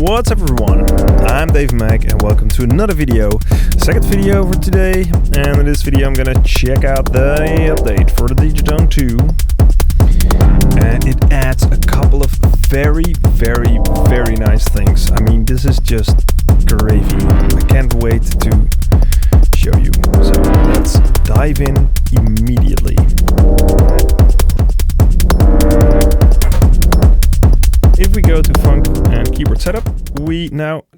What's up everyone, I'm Dave Mech and welcome to another video. Second video for today, and in this video I'm gonna check out the update for the Digitone 2. And it adds a couple of very nice things. I mean, this is just gravy. I can't wait to show you. So let's dive in immediately. If we go to Funk and Keyboard Setup,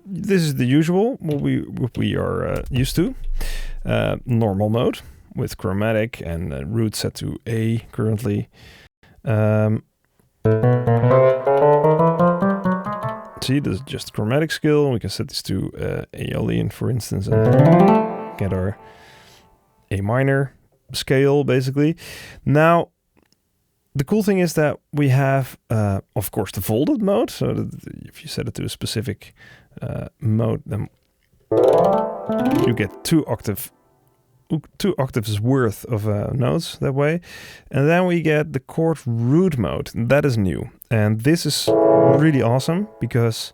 this is the usual, what we are used to. Normal mode with chromatic and root set to A currently. See, this is just chromatic scale. We can set this to Aeolian, for instance, and get our A minor scale, basically. Now, the cool thing is that we have, of course, the folded mode. So that if you set it to a specific mode, then you get two octaves worth of notes that way. And then we get the chord root mode. That is new. And this is really awesome because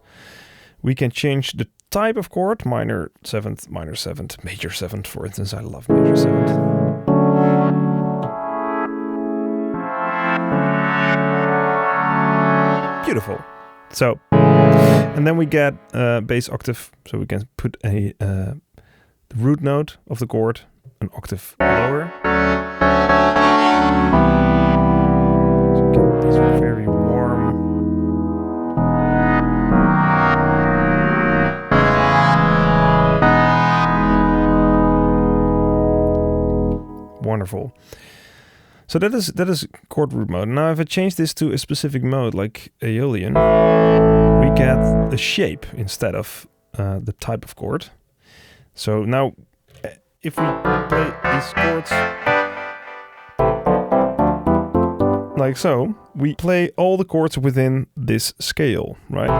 we can change the type of chord, minor 7th, major 7th, for instance. I love major 7th. Beautiful. So, and then we get bass octave, so we can put a the root note of the chord an octave lower. So get this very warm. Wonderful. So that is chord root mode. Now if I change this to a specific mode like Aeolian, we get a shape instead of the type of chord. So now if we play these chords like so, we play all the chords within this scale, right?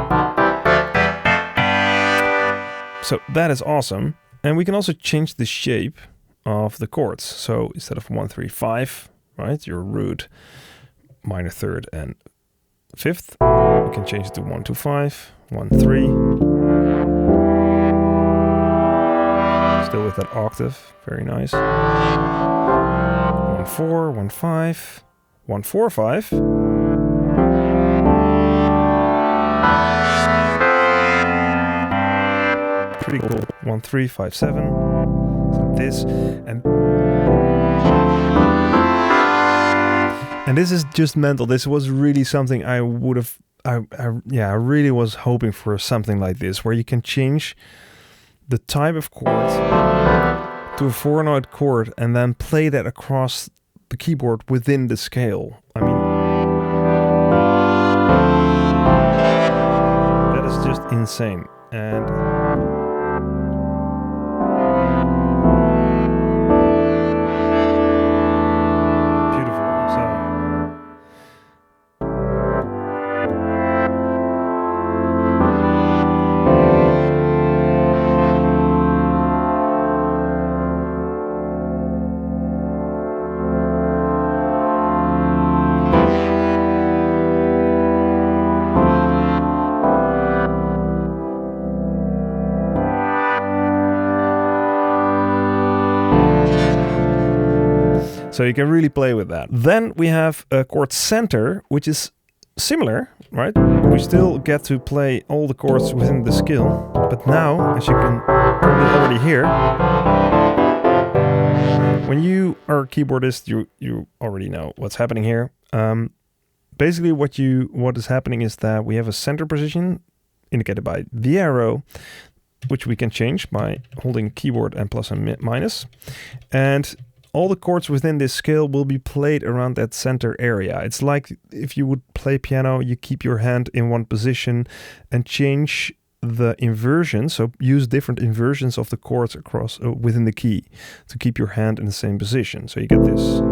So that is awesome. And we can also change the shape of the chords. So instead of 1, 3, 5, right, your root, minor 3rd and 5th, we can change it to 1, 2, 5, 1, 3. Still with that octave, very nice. 1, 4, 1, 5, 1, 4, 5. Pretty cool. 1, 3, 5, 7. So this and this is just mental. This was really something I would have, I really was hoping for something like this, where you can change the type of chord to a 4-note chord and then play that across the keyboard within the scale. I mean, that is just insane. And so you can really play with that. Then we have a chord center, which is similar, right? We still get to play all the chords within the scale. But now, as you can probably already hear, when you are a keyboardist, you already know what's happening here. Basically, what is happening is that we have a center position indicated by the arrow, which we can change by holding keyboard and plus and minus. And all the chords within this scale will be played around that center area. It's like if you would play piano, you keep your hand in one position and change the inversion. So use different inversions of the chords across within the key to keep your hand in the same position. So you get this.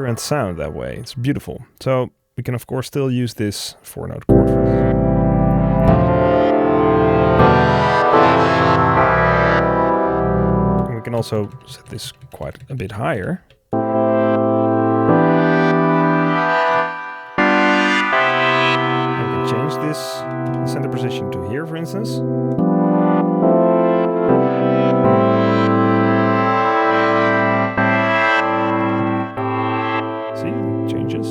end sound that way. It's beautiful. So we can of course still use this 4-note chord. And we can also set this quite a bit higher. And we can change this center position to here, for instance. See, it changes.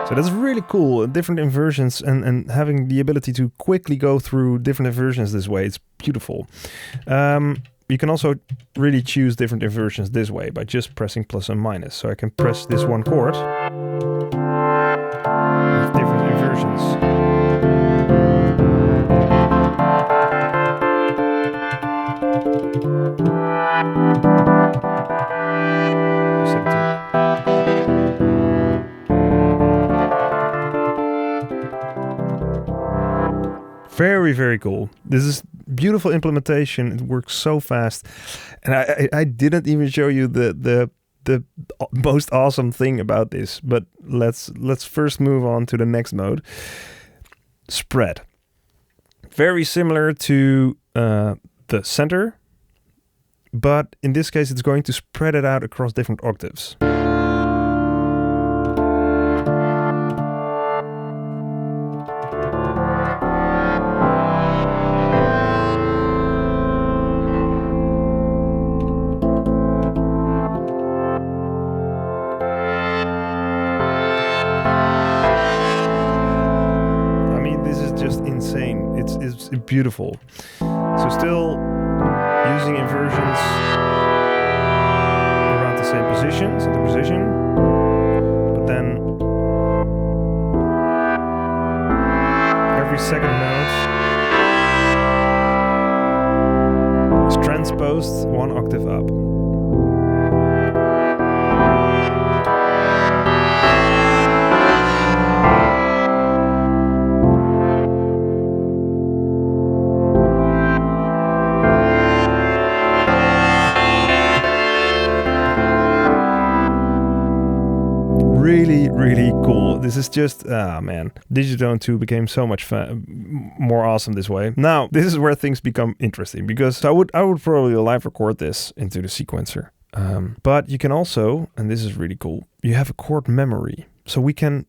So that's really cool, different inversions and having the ability to quickly go through different inversions this way. It's beautiful. You can also really choose different inversions this way by just pressing plus and minus. So I can press this one chord with different inversions. Very, very cool. This is beautiful implementation. It works so fast. And I didn't even show you the most awesome thing about this, but let's first move on to the next mode. Spread. Very similar to the center, but in this case it's going to spread it out across different octaves. Insane. It's beautiful. So still using inversions around the same position, center position, but then every second note is transposed one octave up. Really, really cool. This is just, man. Digitone 2 became so much more awesome this way. Now, this is where things become interesting because I would probably live record this into the sequencer. But you can also, and this is really cool, you have a chord memory. So we can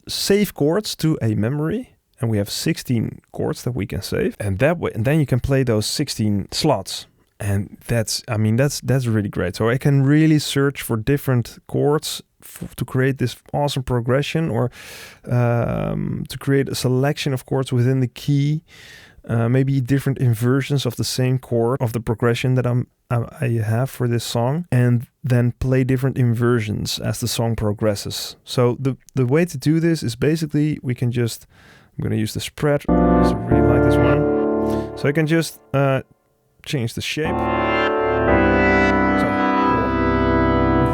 save chords to a memory, and we have 16 chords that we can save. And that way, and then you can play those 16 slots. And that's really great. So I can really search for different chords to create this awesome progression, or to create a selection of chords within the key, maybe different inversions of the same chord of the progression that I have for this song, and then play different inversions as the song progresses. So the way to do this is basically I'm going to use the spread. I really like this one. So I can just change the shape. So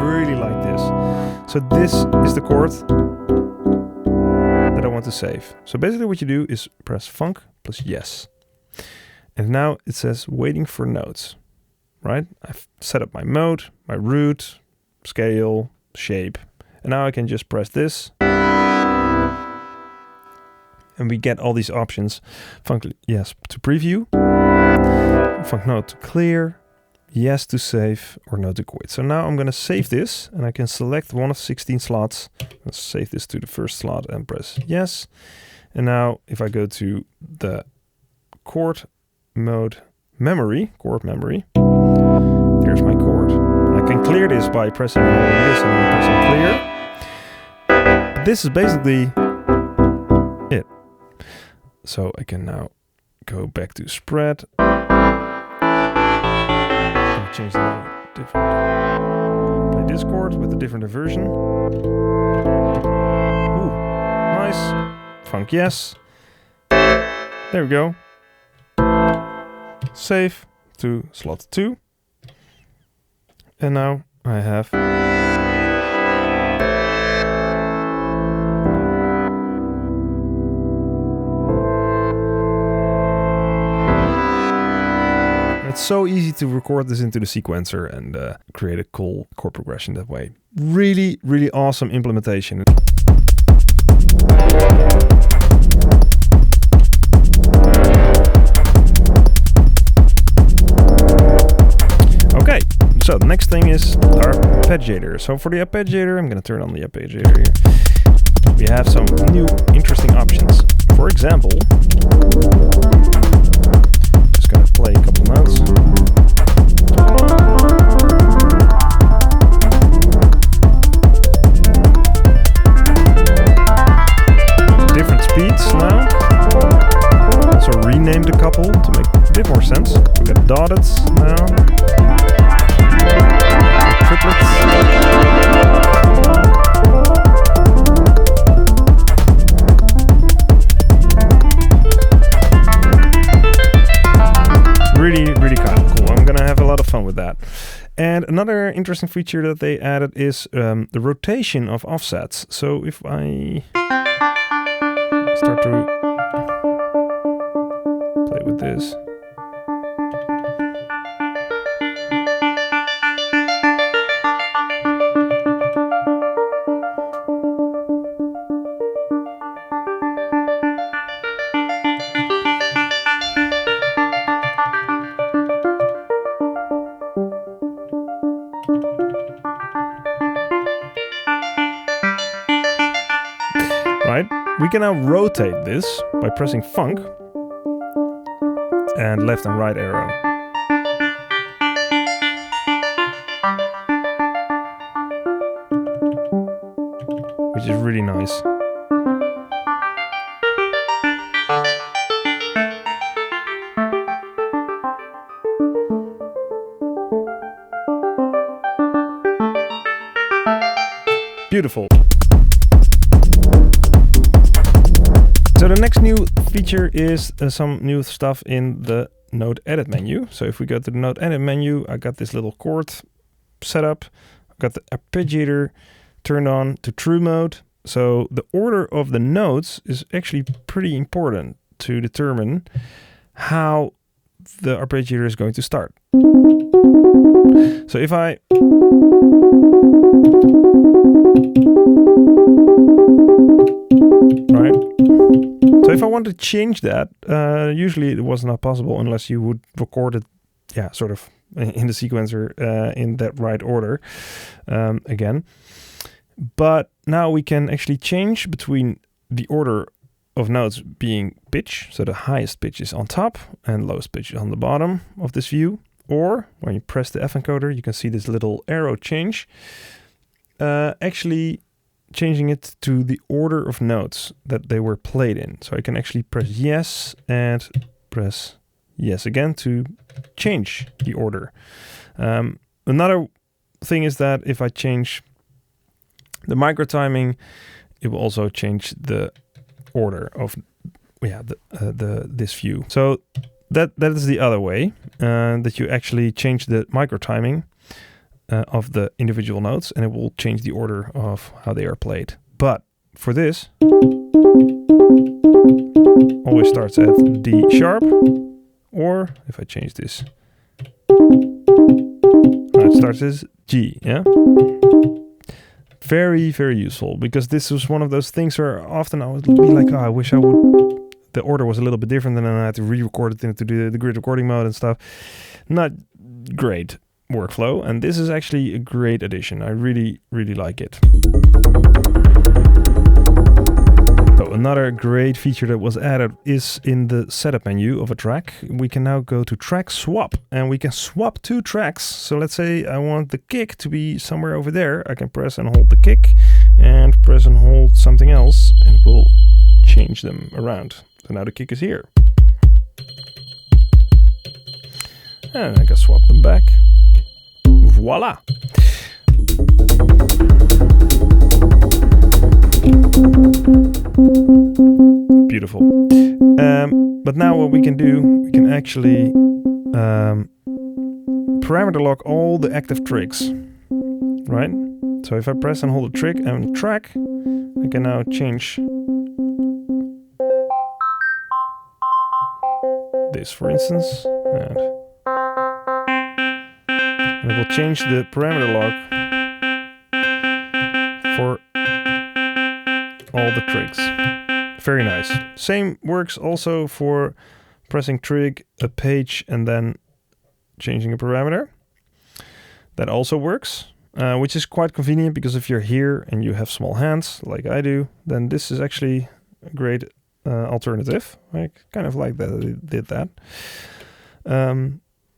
really like this. So this is the chord that I want to save. So basically what you do is press Funk plus yes. And now it says waiting for notes, right? I've set up my mode, my root, scale, shape. And now I can just press this. And we get all these options. Funk yes to preview. Funk note to clear. Yes to save, or no to quit. So now I'm going to save this, and I can select one of 16 slots. Let's save this to the first slot and press yes. And now if I go to the chord mode memory, chord memory, there's my chord. I can clear this by pressing this and then pressing clear. This is basically it. So I can now go back to spread. Change the different. Play this chord with a different inversion. Ooh, nice. Funk yes. There we go. Save to slot 2. And now I have It's so easy to record this into the sequencer and create a cool chord progression that way. Really, really awesome implementation. Okay, so the next thing is our arpeggiator. So for the arpeggiator, I'm going to turn on the arpeggiator here. We have some new interesting options. For example, just going to play a couple notes. Different speeds now. Also renamed a couple to make a bit more sense. We got dotted now. Triplets. Really, really kind of cool. I'm gonna have a lot of fun with that. And another interesting feature that they added is the rotation of offsets. So if I start to play with this. Right? We can now rotate this by pressing Funk and left and right arrow. Which is really nice. Beautiful. So the next new feature is some new stuff in the Note Edit menu. So if we go to the Note Edit menu, I got this little chord set up. I've got the arpeggiator turned on to true mode. So the order of the notes is actually pretty important to determine how the arpeggiator is going to start. So if I So if I want to change that, usually it was not possible unless you would record it, sort of in the sequencer in that right order again. But now we can actually change between the order of notes being pitch, so the highest pitch is on top and lowest pitch is on the bottom of this view. Or when you press the F encoder, you can see this little arrow change. Actually changing it to the order of notes that they were played in. So I can actually press yes and press yes again to change the order. Another thing is that if I change the micro timing, it will also change the order of this view. So that is the other way, that you actually change the micro timing of the individual notes, and it will change the order of how they are played. But for this, always starts at D sharp, or if I change this, now it starts as G, yeah? Very, very useful, because this was one of those things where often I would be like, I wish the order was a little bit different, and then I had to re-record it into the grid recording mode and stuff. Not great workflow, and this is actually a great addition. I really, really like it. So another great feature that was added is in the setup menu of a track. We can now go to track swap, and we can swap two tracks. So let's say I want the kick to be somewhere over there. I can press and hold the kick and press and hold something else, and it will change them around. So now the kick is here. And I can swap them back. Voila! Beautiful. But now what we can do, we can actually parameter lock all the active tricks, right? So if I press and hold a trick and track, I can now change this, for instance, and And it will change the parameter log for all the trigs. Very nice. Same works also for pressing trig, a page, and then changing a parameter. That also works, which is quite convenient because if you're here and you have small hands, like I do, then this is actually a great alternative. I kind of like that it did that.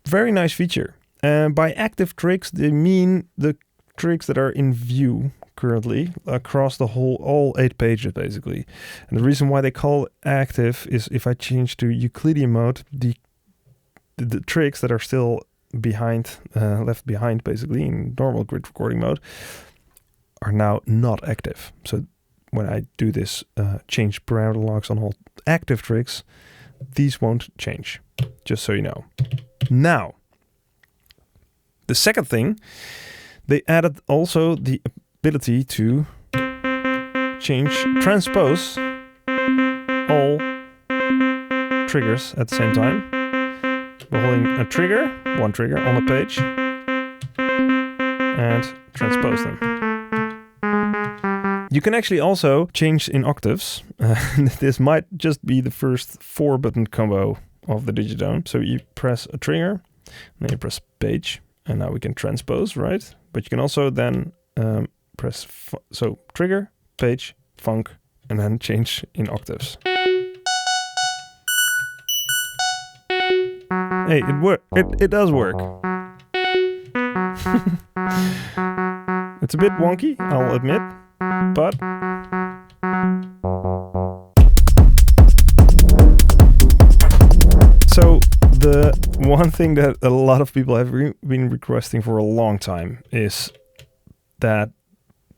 Very nice feature. By active trigs, they mean the trigs that are in view currently across the whole, all 8 pages basically. And the reason why they call it active is if I change to Euclidean mode, the trigs that are still behind, left behind basically in normal grid recording mode, are now not active. So when I do this change parameter logs on all active trigs, these won't change, just so you know. Now, the second thing, they added also the ability to transpose all triggers at the same time. We're holding a trigger, one trigger on a page, and transpose them. You can actually also change in octaves. This might just be the first 4-button combo of the Digitone. So you press a trigger, then you press page, and now we can transpose, right? But you can also then press so trigger, page, funk, and then change in octaves. Hey, it does work. It's a bit wonky, I'll admit, but so the one thing that a lot of people have been requesting for a long time is that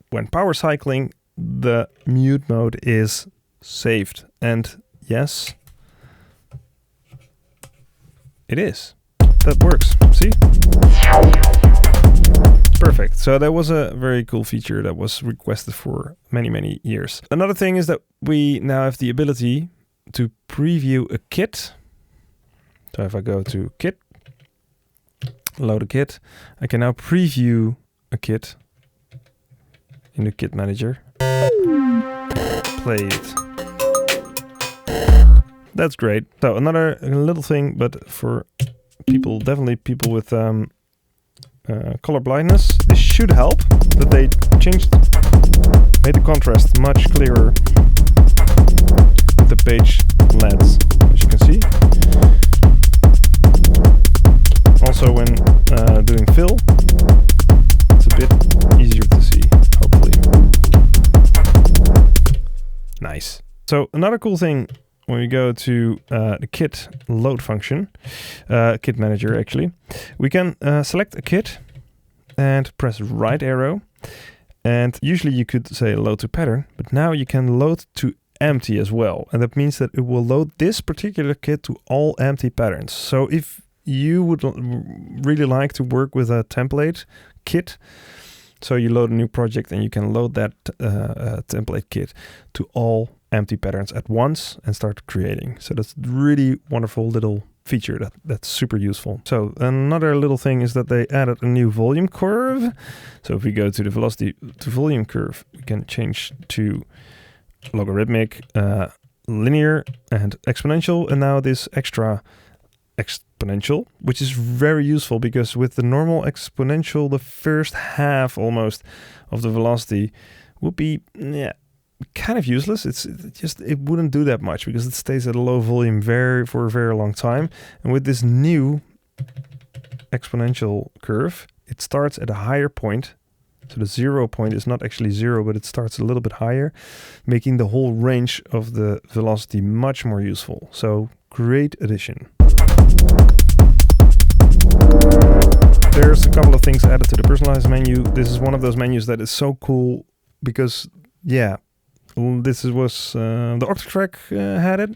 when power cycling, the mute mode is saved. And yes, it is. That works. See? Perfect. So that was a very cool feature that was requested for many, many years. Another thing is that we now have the ability to preview a kit. So if I go to kit, load a kit, I can now preview a kit in the kit manager. Play it. That's great. So another little thing, but for people, definitely people with color blindness, this should help, that they made the contrast much clearer with the page LEDs, as you can see. Also when doing fill, it's a bit easier to see, hopefully. Nice. So another cool thing, when we go to the kit load function, kit manager actually, we can select a kit and press right arrow. And usually you could say load to pattern, but now you can load to empty as well. And that means that it will load this particular kit to all empty patterns. So if you would really like to work with a template kit, so you load a new project and you can load that template kit to all empty patterns at once and start creating. So that's really wonderful little feature that's super useful. So another little thing is that they added a new volume curve. So if we go to the velocity to volume curve, we can change to logarithmic, linear, and exponential. And now this extra exponential, which is very useful because with the normal exponential, the first half almost of the velocity would be kind of useless. It wouldn't do that much because it stays at a low volume for a very long time. And with this new exponential curve, it starts at a higher point. So the 0 point is not actually 0, but it starts a little bit higher, making the whole range of the velocity much more useful. So great addition. There's a couple of things added to the Personalize menu. This is one of those menus that is so cool because, this was the Octatrack had it,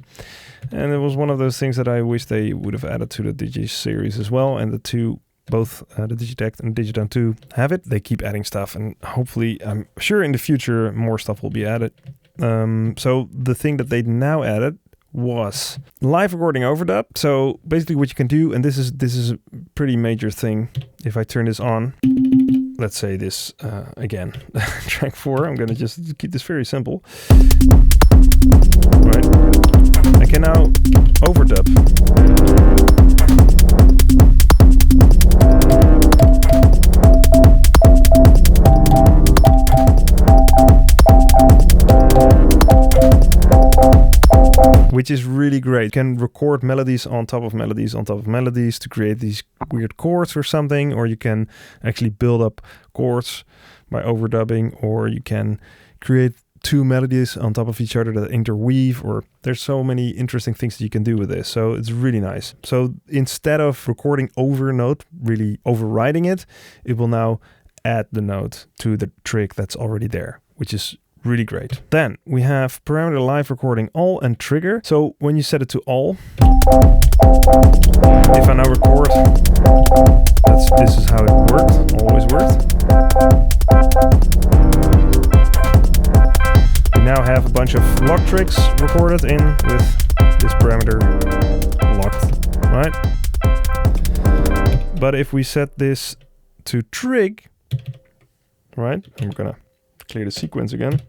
and it was one of those things that I wish they would have added to the Digi series as well. And the two, both the Digitect and Digitone 2 have it. They keep adding stuff, and hopefully, I'm sure in the future more stuff will be added. So the thing that they now added was live recording overdub. So basically what you can do, and this is a pretty major thing. If I turn this on, let's say this again, track 4, I'm gonna just keep this very simple. Right, I can now overdub. Which is really great. You can record melodies on top of melodies on top of melodies to create these weird chords or something, or you can actually build up chords by overdubbing, or you can create 2 melodies on top of each other that interweave, or there's so many interesting things that you can do with this. So it's really nice. So instead of recording over a note, really overriding it, it will now add the note to the trick that's already there, which is really great. Then we have parameter live recording all and trigger. So when you set it to all, if I now record, this is how it worked, always worked. We now have a bunch of lock tricks recorded in with this parameter locked, right? But if we set this to trig, right, and we're gonna clear the sequence again,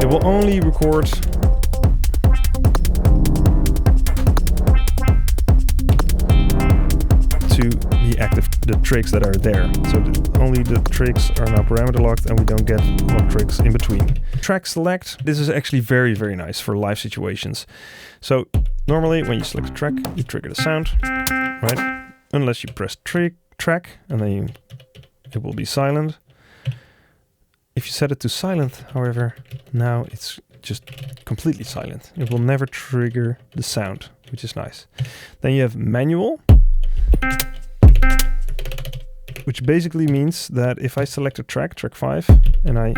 it will only record to the tricks that are there. So only the tricks are now parameter locked, and we don't get lock tricks in between. Track select. This is actually very, very nice for live situations. So normally when you select a track, you trigger the sound, right? Unless you press track, and then it will be silent. If you set it to silent, however, now it's just completely silent. It will never trigger the sound, which is nice. Then you have manual, which basically means that if I select a track 5, and I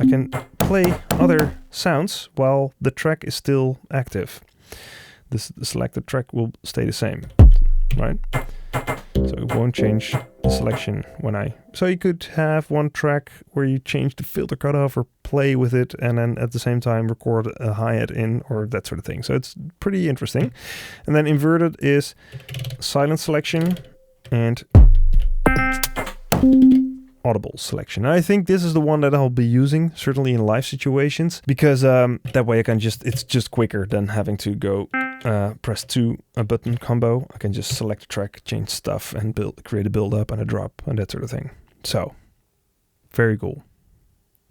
can play other sounds while the track is still active. The selected track will stay the same, right? So it won't change the selection so you could have one track where you change the filter cutoff or play with it, and then at the same time record a hi-hat in, or that sort of thing. So it's pretty interesting. And then inverted is silent selection and audible selection. And I think this is the one that I'll be using, certainly in live situations, because that way it's just quicker than having to go press a button combo. I can just select a track, change stuff, and create a build up and a drop and that sort of thing. So very cool.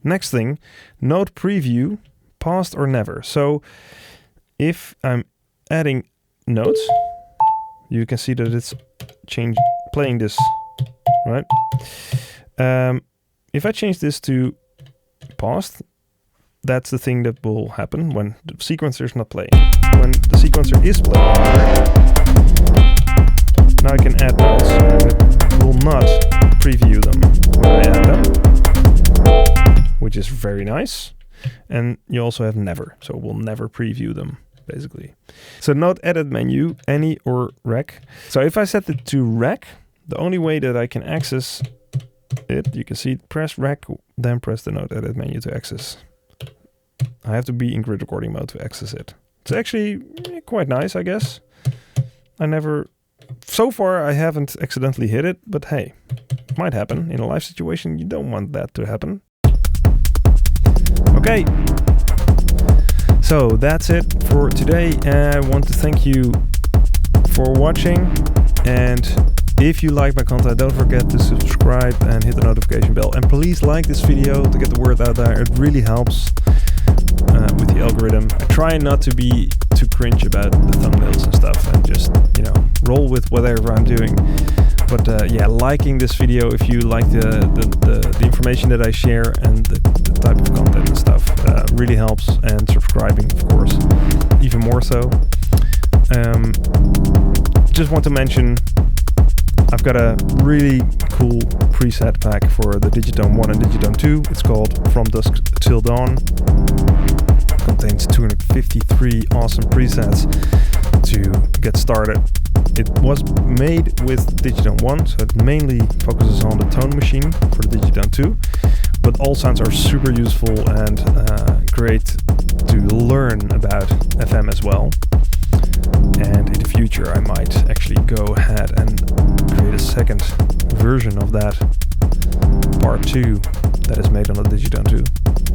Next thing, note preview, past or never. So if I'm adding notes, you can see that it's playing this, right? If I change this to past, that's the thing that will happen when the sequencer is not playing. When the sequencer is playing, now I can add notes, and it will not preview them when I add them, which is very nice. And you also have never, so it will never preview them, basically. So note edit menu, any or rec. So if I set it to rec, the only way that I can access it, you can see press rec, then press the note edit menu to access. I have to be in grid recording mode to access it. It's actually quite nice, I guess. So far I haven't accidentally hit it, but hey, it might happen. In a live situation, you don't want that to happen. Okay, so that's it for today. I want to thank you for watching, and if you like my content, don't forget to subscribe and hit the notification bell. And please like this video to get the word out there. It really helps with the algorithm. I try not to be too cringe about the thumbnails and stuff, and just, roll with whatever I'm doing. But yeah, liking this video if you like the information that I share and the type of content and stuff really helps, and subscribing, of course, even more so. Just want to mention, I've got a really cool preset pack for the Digitone 1 and Digitone 2. It's called From Dusk Till Dawn. It contains 253 awesome presets to get started. It was made with Digitone 1, so it mainly focuses on the tone machine for the Digitone 2, but all sounds are super useful and great to learn about FM as well. And in the future I might actually go ahead and create a second version of that, part 2, that is made on the Digitone 2.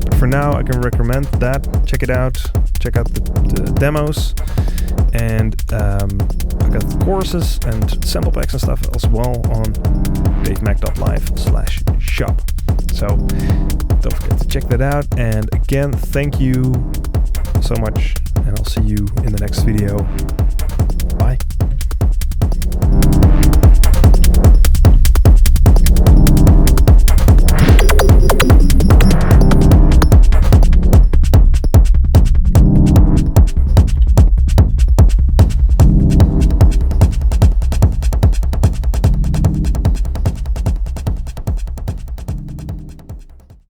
But for now I can recommend that. Check it out. Check out the demos. And I got courses and sample packs and stuff as well on davemech.live/shop. So don't forget to check that out. And again, thank you so much, and I'll see you in the next video.